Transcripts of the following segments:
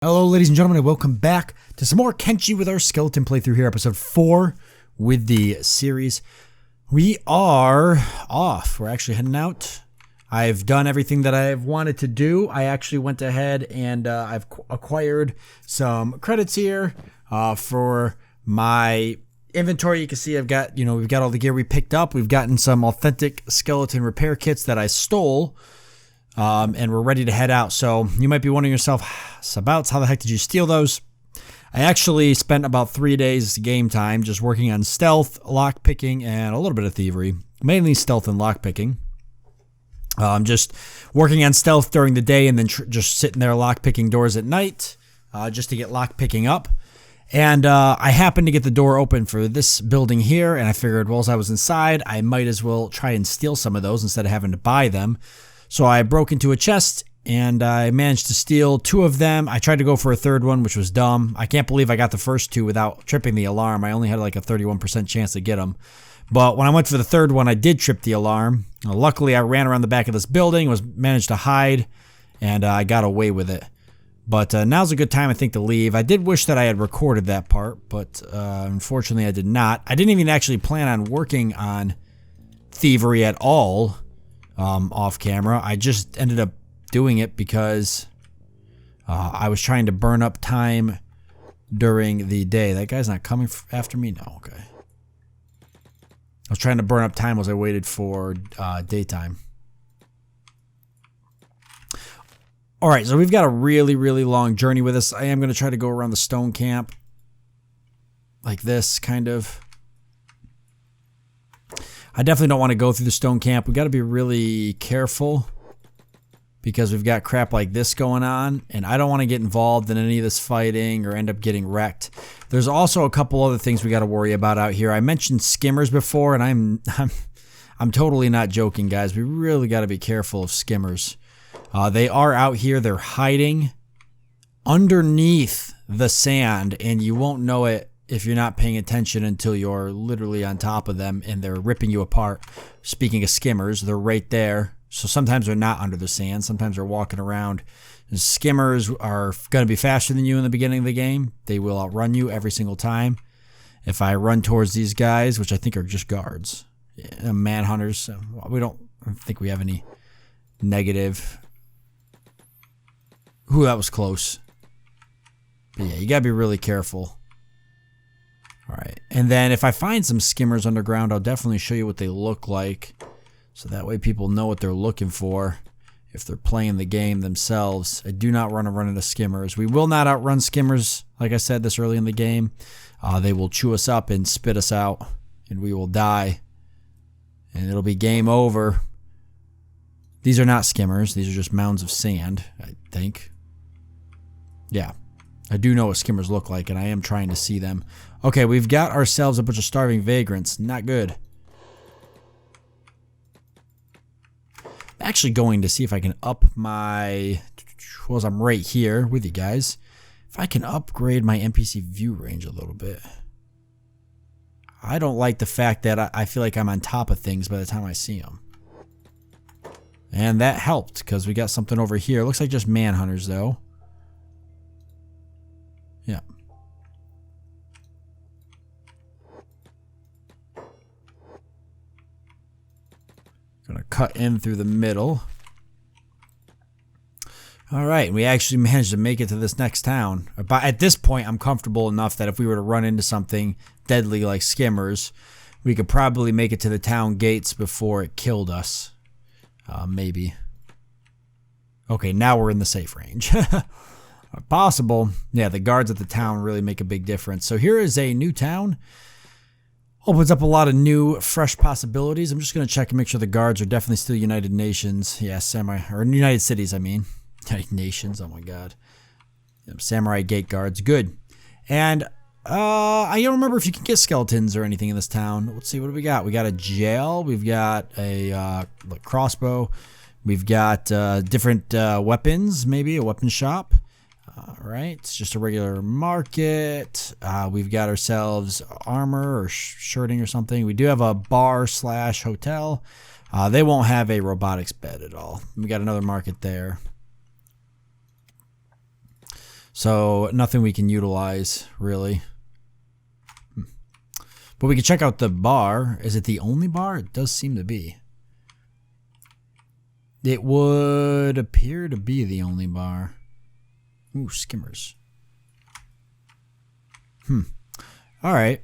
Hello, ladies and gentlemen, and welcome back to some more Kenshi with our skeleton playthrough here, episode 4 with the series. We are off. We're actually heading out. I've done everything that I've wanted to do. I actually went ahead and I've acquired some credits here for my inventory. You can see I've got, we've got all the gear we picked up. We've gotten some authentic skeleton repair kits that I stole. And we're ready to head out. So you might be wondering yourself, Sabouts, how the heck did you steal those? I actually spent about 3 days game time just working on stealth, lockpicking, and a little bit of thievery. Mainly stealth and lockpicking. Just working on stealth during the day and then just sitting there lockpicking doors at night just to get lockpicking up. And I happened to get the door open for this building here, and I figured, well, as I was inside, I might as well try and steal some of those instead of having to buy them. So I broke into a chest and I managed to steal 2 of them. I tried to go for a third one, which was dumb. I can't believe I got the first 2 without tripping the alarm. I only had like a 31% chance to get them. But when I went for the third one, I did trip the alarm. Luckily, I ran around the back of this building, managed to hide, and I got away with it. But now's a good time, I think, to leave. I did wish that I had recorded that part, but unfortunately I did not. I didn't even actually plan on working on thievery at all. Off camera. I just ended up doing it because I was trying to burn up time during the day. That guy's not coming after me? No, okay. I was trying to burn up time as I waited for daytime. Alright, so we've got a really, really long journey with us. I am going to try to go around the stone camp like this, kind of. I definitely don't want to go through the stone camp. We got to be really careful because we've got crap like this going on, and I don't want to get involved in any of this fighting or end up getting wrecked. There's also a couple other things we got to worry about out here. I mentioned skimmers before, and I'm totally not joking, guys. We really got to be careful of skimmers. They are out here. They're hiding underneath the sand, and you won't know it if you're not paying attention until you're literally on top of them and they're ripping you apart. Speaking of skimmers, they're right there. So sometimes they're not under the sand. Sometimes they're walking around. And skimmers are going to be faster than you in the beginning of the game. They will outrun you every single time. If I run towards these guys, which I think are just guards, manhunters, I don't think we have any negative. Ooh, that was close. But yeah, you got to be really careful. Alright, and then if I find some skimmers underground, I'll definitely show you what they look like. So that way people know what they're looking for if they're playing the game themselves. I do not want to run into skimmers. We will not outrun skimmers, like I said, this early in the game. They will chew us up and spit us out, and we will die. And it'll be game over. These are not skimmers. These are just mounds of sand, I think. Yeah. I do know what skimmers look like, and I am trying to see them. Okay, we've got ourselves a bunch of starving vagrants. Not good. I'm actually going to see if I can up my... Well, I'm right here with you guys. If I can upgrade my NPC view range a little bit. I don't like the fact that I feel like I'm on top of things by the time I see them. And that helped, because we got something over here. Looks like just manhunters, though. Yeah. Gonna cut in through the middle. Alright, we actually managed to make it to this next town. But at this point, I'm comfortable enough that if we were to run into something deadly like skimmers, we could probably make it to the town gates before it killed us. Maybe. Okay, now we're in the safe range. Possible. Yeah, the guards at the town really make a big difference. So here is a new town. Opens up a lot of new, fresh possibilities. I'm just going to check and make sure the guards are definitely still United Nations. Yeah, or United Cities, I mean. United Nations, oh my god. Samurai Gate guards, good. And I don't remember if you can get skeletons or anything in this town. Let's see, what do we got? We got a jail. We've got a crossbow. We've got different weapons, maybe a weapon shop. Alright, it's just a regular market. We've got ourselves armor or shirting or something. We do have a bar / hotel. They won't have a robotics bed at all. We got another market there. So nothing we can utilize, really. But we can check out the bar. Is it the only bar? It does seem to be. It would appear to be the only bar. Ooh, skimmers. All right.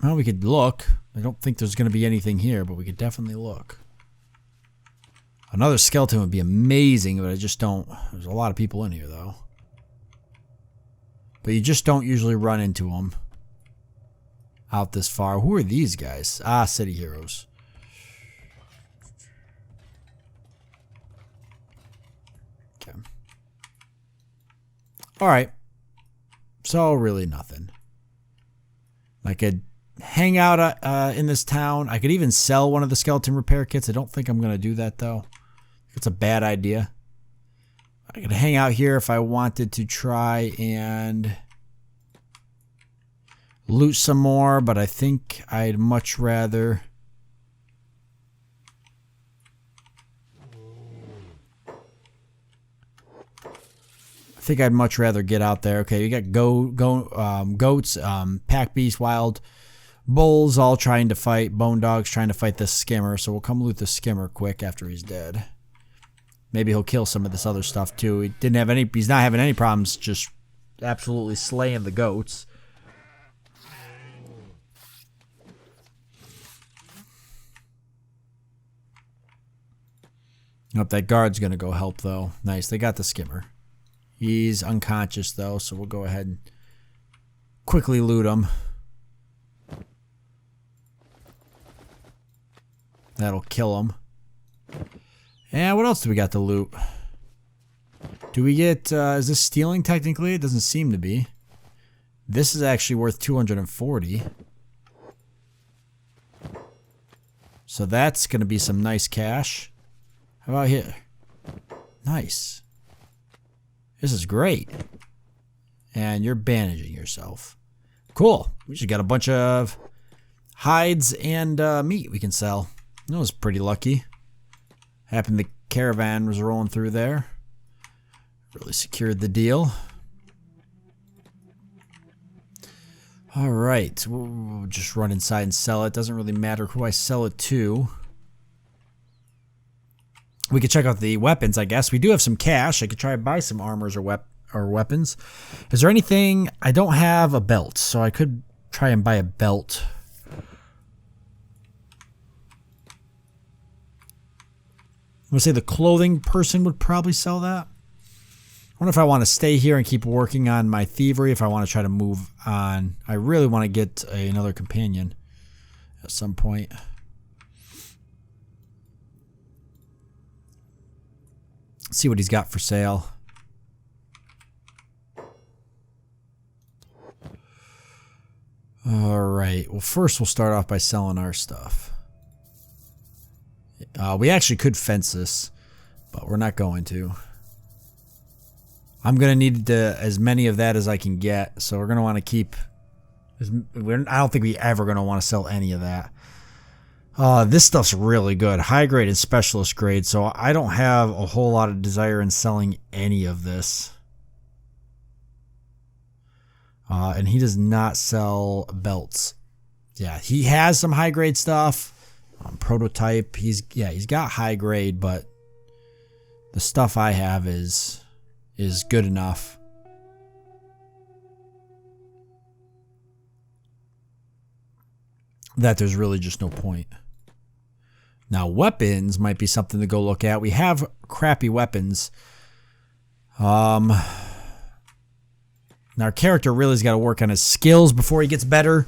Well, we could look. I don't think there's going to be anything here, but we could definitely look. Another skeleton would be amazing, but I just don't. There's a lot of people in here, though. But you just don't usually run into them out this far. Who are these guys? Ah, city heroes. Okay. All right. So really nothing. I could hang out in this town. I could even sell one of the skeleton repair kits. I don't think I'm going to do that, though. It's a bad idea. I could hang out here if I wanted to try and loot some more, but I think I'd much rather... get out there. Okay, you got goats, pack beasts, wild bulls, all trying to fight. Bone dogs trying to fight this skimmer. So we'll come loot the skimmer quick after he's dead. Maybe he'll kill some of this other stuff too. He's not having any problems just absolutely slaying the goats. Nope, that guard's gonna go help though. Nice, they got the skimmer. He's unconscious though, so we'll go ahead and quickly loot him. That'll kill him. And what else do we got to loot? Do we get, is this stealing technically? It doesn't seem to be. This is actually worth 240. So that's going to be some nice cash. How about here? Nice. This is great. And you're bandaging yourself. Cool. We just got a bunch of hides and meat we can sell. That was pretty lucky. Happened the caravan was rolling through there. Really secured the deal. Alright. We'll just run inside and sell it. Doesn't really matter who I sell it to. We could check out the weapons, I guess. We do have some cash. I could try to buy some armors or weapons. Is there anything... I don't have a belt, so I could try and buy a belt. I'm going to say the clothing person would probably sell that. I wonder if I want to stay here and keep working on my thievery, if I want to try to move on. I really want to get another companion at some point. See what he's got for sale. Alright, well first we'll start off by selling our stuff. We actually could fence this, but we're not going to. I'm going to need as many of that as I can get, so we're going to want to keep... I don't think we ever going to want to sell any of that. This stuff's really good. High grade and specialist grade, so I don't have a whole lot of desire in selling any of this. And he does not sell belts. Yeah, he has some high grade stuff. Prototype. He's got high grade, but the stuff I have is good enough. That there's really just no point. Now, weapons might be something to go look at. We have crappy weapons. Now, our character really has got to work on his skills before he gets better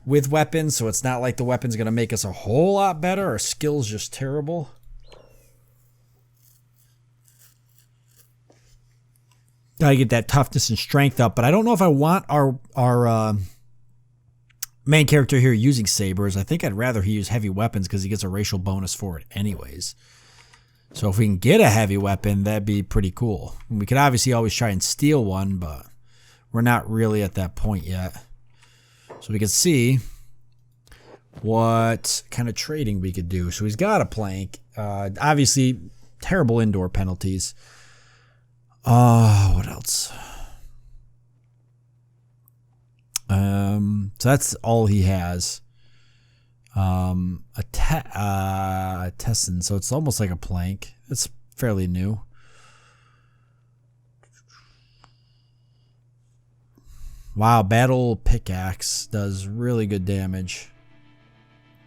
with weapons, so it's not like the weapon's going to make us a whole lot better. Our skill's just terrible. Gotta get that toughness and strength up, but I don't know if I want our main character here using sabers. I think I'd rather he use heavy weapons because he gets a racial bonus for it anyways. So if we can get a heavy weapon, that'd be pretty cool. We could obviously always try and steal one, but we're not really at that point yet. So we can see what kind of trading we could do. So he's got a plank. Obviously, terrible indoor penalties. What else? So that's all he has. A Tessin, so it's almost like a plank. It's fairly new. Wow, battle pickaxe does really good damage,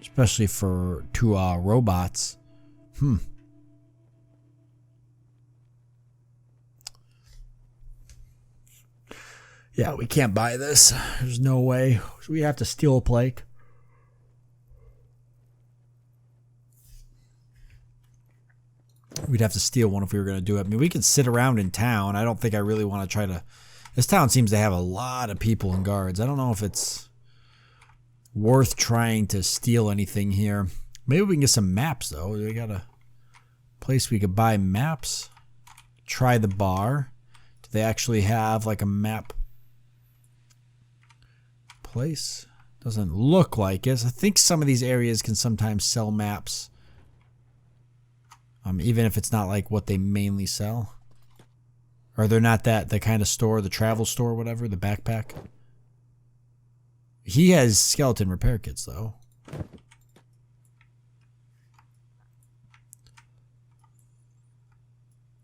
especially for two robots. Yeah, we can't buy this. There's no way. We have to steal a plank. We'd have to steal one if we were going to do it. I mean, we could sit around in town. I don't think I really want to try to... This town seems to have a lot of people and guards. I don't know if it's worth trying to steal anything here. Maybe we can get some maps, though. We got a place we could buy maps. Try the bar. Do they actually have, like, a map place? Doesn't look like it. I think some of these areas can sometimes sell maps. Even if it's not like what they mainly sell. Or they're not the kind of store, the travel store, whatever, the backpack. He has skeleton repair kits, though.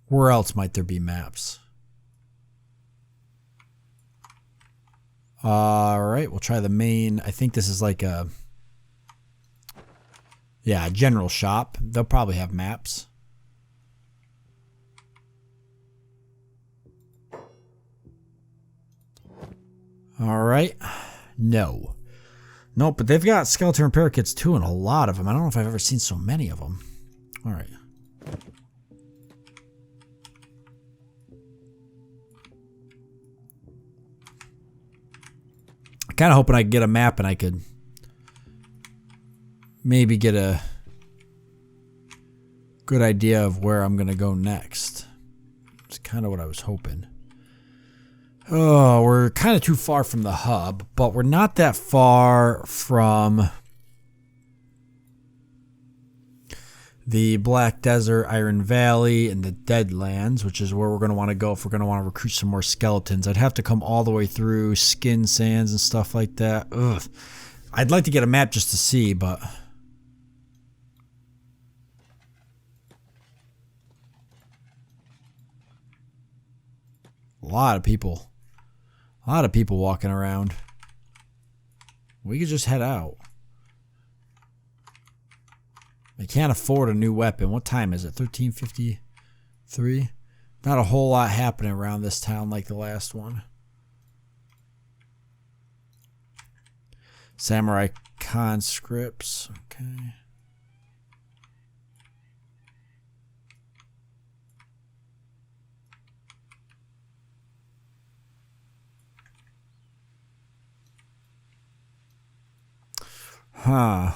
Where else might there be maps? Alright, we'll try the main. I think this is like a... Yeah, a general shop. They'll probably have maps. Alright. No. Nope, but they've got skeleton repair kits too, and a lot of them. I don't know if I've ever seen so many of them. Alright. I'm kind of hoping I could get a map and I could maybe get a good idea of where I'm going to go next. It's kind of what I was hoping. Oh, we're kind of too far from the hub, but we're not that far from the Black Desert, Iron Valley, and the Deadlands, which is where we're going to want to go if we're going to want to recruit some more skeletons. I'd have to come all the way through Skin Sands and stuff like that. Ugh. I'd like to get a map just to see, but... A lot of people. A lot of people walking around. We could just head out. I can't afford a new weapon. What time is it? 13:53? Not a whole lot happening around this town like the last one. Samurai conscripts. Okay. Huh.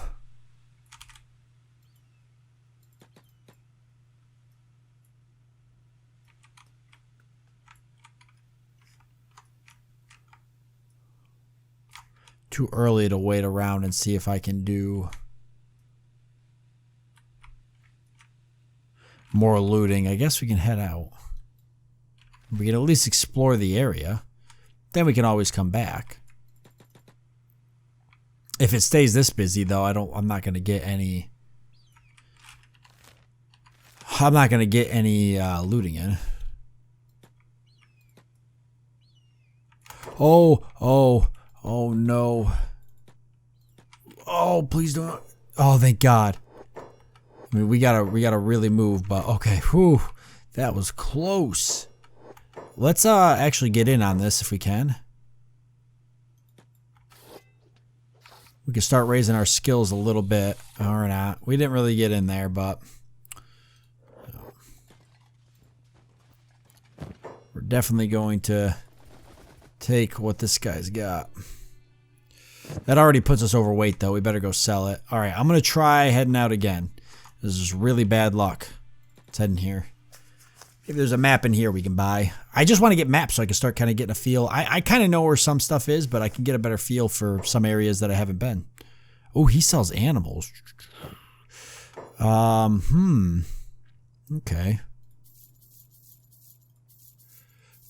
Too early to wait around and see if I can do more looting. I guess we can head out. We can at least explore the area. Then we can always come back. If it stays this busy, though, I'm not going to get any... I'm not going to get any looting in. Oh no. Oh, please don't. Oh, thank God. I mean, we gotta really move, but okay. Whew, that was close. Let's actually get in on this if we can. We can start raising our skills a little bit, or not. We didn't really get in there, but we're definitely going to take what this guy's got. That already puts us overweight, though. We better go sell it. All right, I'm going to try heading out again. This is really bad luck. Let's head in here. If there's a map in here we can buy. I just want to get maps so I can start kind of getting a feel. I kind of know where some stuff is, but I can get a better feel for some areas that I haven't been. Oh, he sells animals. Okay.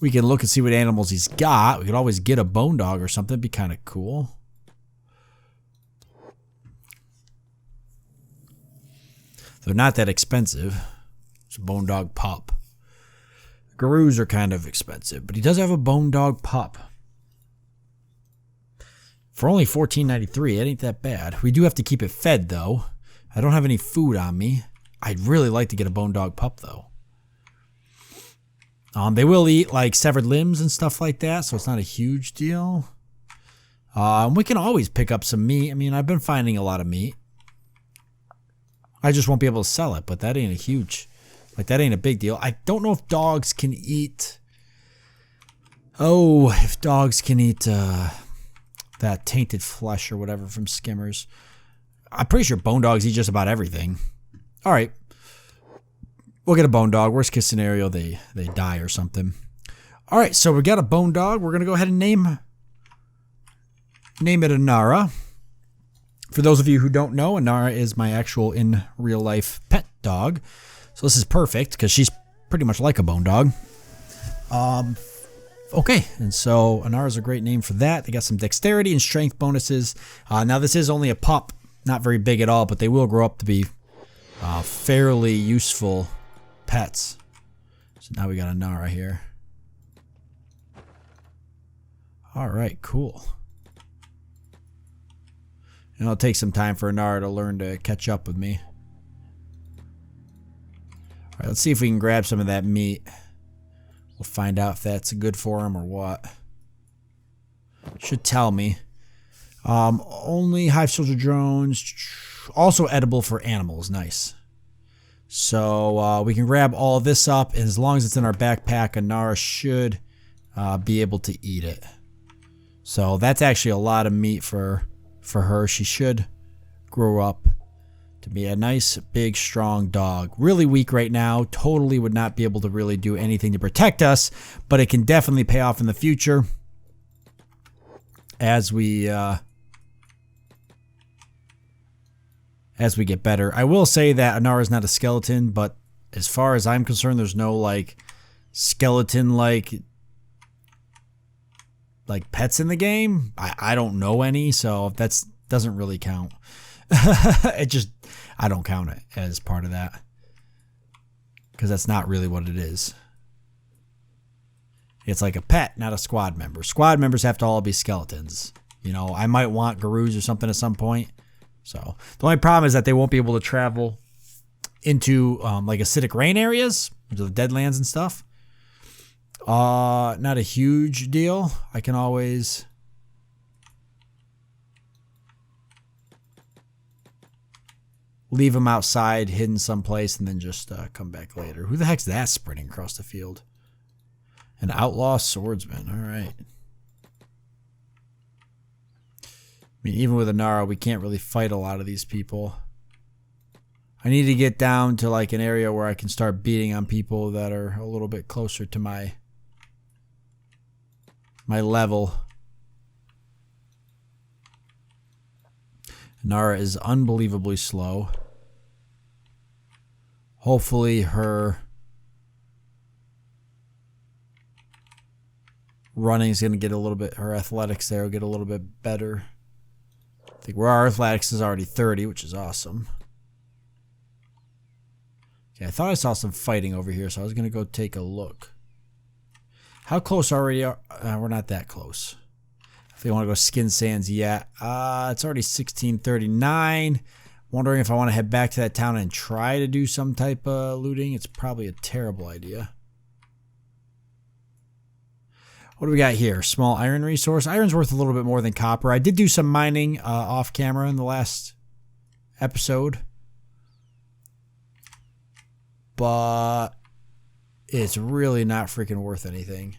We can look and see what animals he's got. We could always get a bone dog or something. It'd be kind of cool. They're not that expensive. It's a bone dog pup. Gurus are kind of expensive, but he does have a bone dog pup. For only $14.93, it ain't that bad. We do have to keep it fed, though. I don't have any food on me. I'd really like to get a bone dog pup, though. They will eat, like, severed limbs and stuff like that, so it's not a huge deal. We can always pick up some meat. I mean, I've been finding a lot of meat. I just won't be able to sell it, but that ain't a huge... Like, that ain't a big deal. I don't know if dogs can eat... Oh, if dogs can eat that tainted flesh or whatever from skimmers. I'm pretty sure bone dogs eat just about everything. All right. We'll get a bone dog. Worst case scenario, they die or something. All right, so we got a bone dog. We're going to go ahead and name it Anara. For those of you who don't know, Anara is my actual in real life pet dog. So this is perfect because she's pretty much like a bone dog. Okay, and so Anara's a great name for that. They got some dexterity and strength bonuses. Now this is only a pup, not very big at all, but they will grow up to be fairly useful pets. So now we got Anara here. All right, cool. And it'll take some time for Anara to learn to catch up with me. All right, let's see if we can grab some of that meat. We'll find out if that's good for him or what. Should tell me. Only hive soldier drones. Also edible for animals. Nice. So we can grab all of this up, and as long as it's in our backpack, Anara should be able to eat it. So that's actually a lot of meat for her. She should grow up to be a nice, big, strong dog. Really weak right now. Totally would not be able to really do anything to protect us, but it can definitely pay off in the future as we get better. I will say that Anara is not a skeleton, but as far as I'm concerned, there's no like skeleton like pets in the game. I don't know any, so that doesn't really count. I don't count it as part of that because that's not really what it is. It's like a pet, not a squad member. Squad members have to all be skeletons. You know, I might want gurus or something at some point. So the only problem is that they won't be able to travel into like acidic rain areas, into the deadlands and stuff. Not a huge deal. I can always leave them outside, hidden someplace, and then just come back later. Who the heck's that sprinting across the field? An outlaw swordsman. All right. I mean, even with Anara, we can't really fight a lot of these people. I need to get down to like an area where I can start beating on people that are a little bit closer to my level. Anara is unbelievably slow. Hopefully her running is going to get a little bit, her athletics there will get a little bit better. I think where our athletics is already 30, which is awesome. Okay, I thought I saw some fighting over here, so I was going to go take a look. How close already are we're not that close. If they want to go skin sands yet. It's already 16:39. Wondering if I want to head back to that town and try to do some type of looting. It's probably a terrible idea. What do we got here? Small iron resource. Iron's worth a little bit more than copper. I did do some mining off camera in the last episode. But it's really not freaking worth anything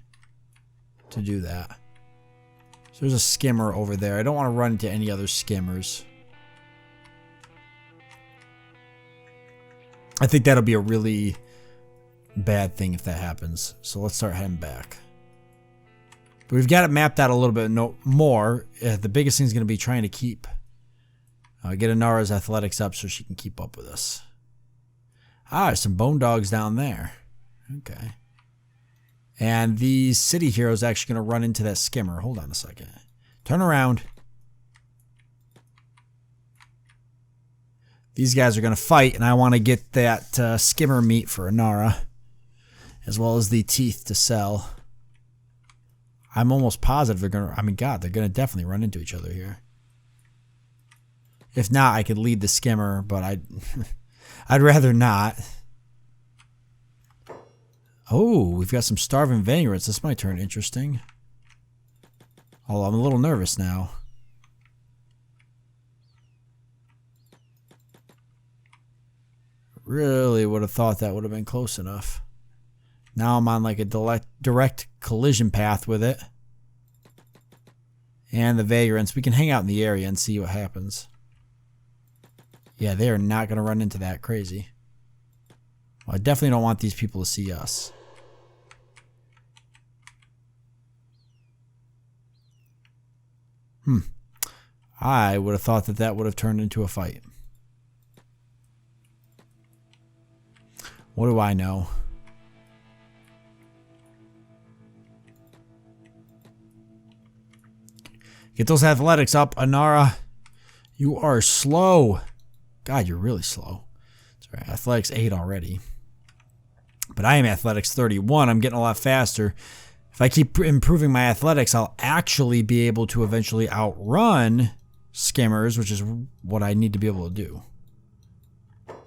to do that. So there's a skimmer over there. I don't want to run into any other skimmers. I think that'll be a really bad thing if that happens. So let's start heading back. But we've got it mapped out a little bit more. The biggest thing is going to be trying to get Anara's athletics up so she can keep up with us. Ah, there's some bone dogs down there. Okay. And these city heroes actually going to run into that skimmer. Hold on a second. Turn around. These guys are going to fight, and I want to get that skimmer meat for Inara, as well as the teeth to sell. I'm almost positive they're going to... I mean, God, they're going to definitely run into each other here. If not, I could lead the skimmer, but I'd rather not. Oh, we've got some starving vagrants. This might turn interesting. Although I'm a little nervous now. Really would have thought that would have been close enough. Now I'm on like a direct collision path with it. And the vagrants. We can hang out in the area and see what happens. Yeah, they are not going to run into that crazy. Well, I definitely don't want these people to see us. I would have thought that that would have turned into a fight. What do I know? Get those athletics up, Inara. You are slow. God, you're really slow. That's right. Athletics 8 already. But I am athletics 31. I'm getting a lot faster. If I keep improving my athletics, I'll actually be able to eventually outrun skimmers, which is what I need to be able to do.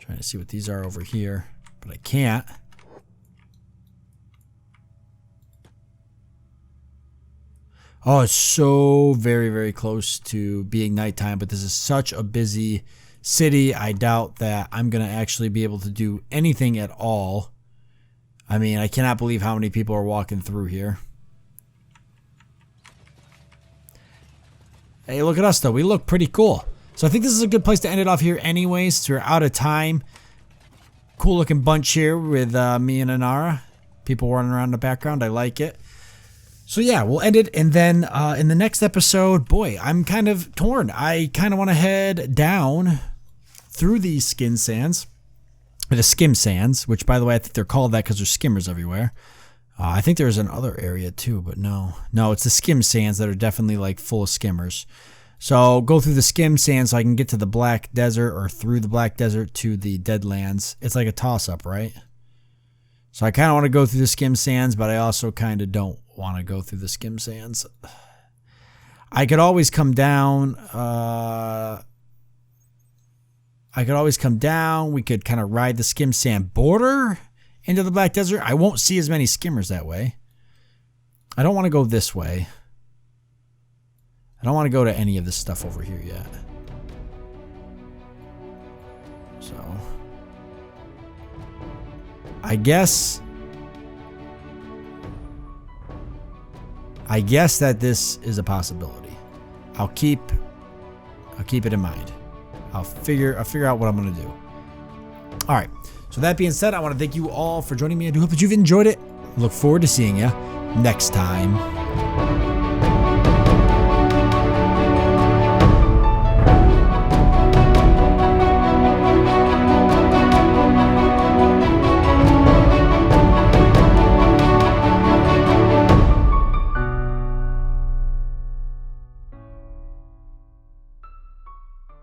Trying to see what these are over here, but I can't. Oh, it's so very, very close to being nighttime, but this is such a busy city. I doubt that I'm going to actually be able to do anything at all. I mean, I cannot believe how many people are walking through here. Hey, look at us, though. We look pretty cool. So I think this is a good place to end it off here anyways, since we're out of time. Cool looking bunch here with me and Inara. People running around in the background. I like it. So yeah, we'll end it, and then in the next episode, boy, I'm kind of torn. I kind of want to head down through these skin sands, or the skim sands, which, by the way, I think they're called that because there's skimmers everywhere. I think there's another area too, but no, it's the skim sands that are definitely like full of skimmers. So go through the skim sands so I can get to the Black Desert, or through the Black Desert to the Deadlands. It's like a toss-up, right? So I kind of want to go through the skim sands, but I also kind of don't want to go through the skim sands. I could always come down. We could kind of ride the skim sand border into the Black Desert. I won't see as many skimmers that way. I don't want to go this way. I don't want to go to any of this stuff over here yet. So I guess that this is a possibility. I'll keep it in mind. I'll figure out what I'm gonna do. All right. So that being said, I want to thank you all for joining me. I do hope that you've enjoyed it. Look forward to seeing you next time.